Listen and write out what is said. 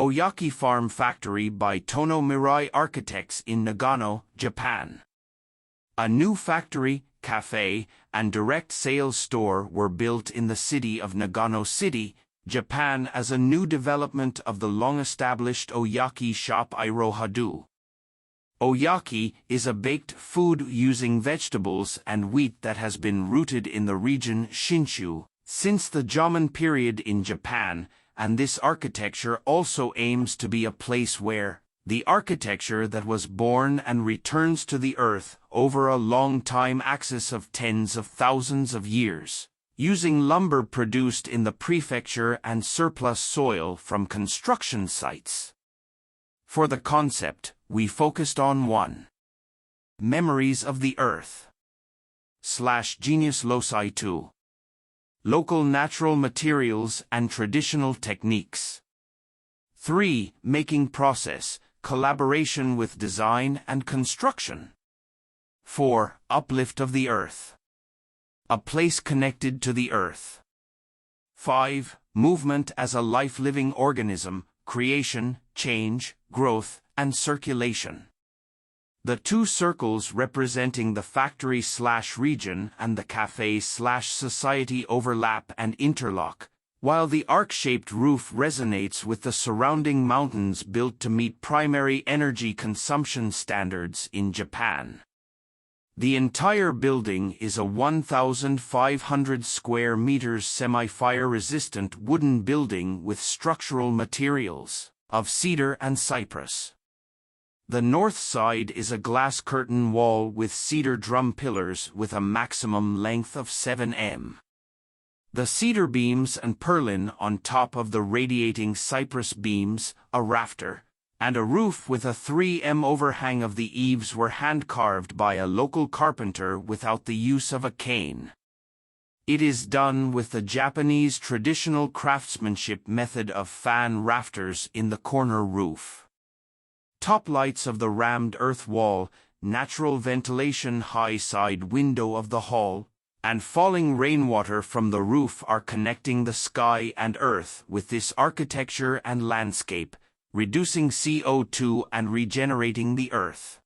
Oyaki Farm Factory by Tono Mirai Architects in Nagano, Japan. A new factory, cafe, and direct sales store were built in the city of Nagano City, Japan as a new development of the long-established Oyaki shop Iroha-do. Oyaki is a baked food using vegetables and wheat that has been rooted in the region Shinshu since the Jomon period in Japan, and this architecture also aims to be a place where the architecture that was born and returns to the earth over a long time axis of tens of thousands of years, using lumber produced in the prefecture and surplus soil from construction sites. For the concept, we focused on 1. Memories of the Earth / Genius Loci 2. Local natural materials and traditional techniques. 3. Making process, collaboration with design and construction. 4. Uplift of the Earth. A place connected to the Earth. 5. Movement as a life-living organism, creation, change, growth, and circulation. The 2 circles representing the factory/region and the cafe/society overlap and interlock, while the arc-shaped roof resonates with the surrounding mountains built to meet primary energy consumption standards in Japan. The entire building is a 1,500 square meters semi-fire-resistant wooden building with structural materials of cedar and cypress. The north side is a glass curtain wall with cedar drum pillars with a maximum length of 7 m. The cedar beams and purlin on top of the radiating cypress beams, a rafter, and a roof with a 3 m overhang of the eaves were hand-carved by a local carpenter without the use of a cane. It is done with the Japanese traditional craftsmanship method of fan rafters in the corner roof. Top lights of the rammed earth wall, natural ventilation high side window of the hall, and falling rainwater from the roof are connecting the sky and earth with this architecture and landscape, reducing CO2 and regenerating the earth.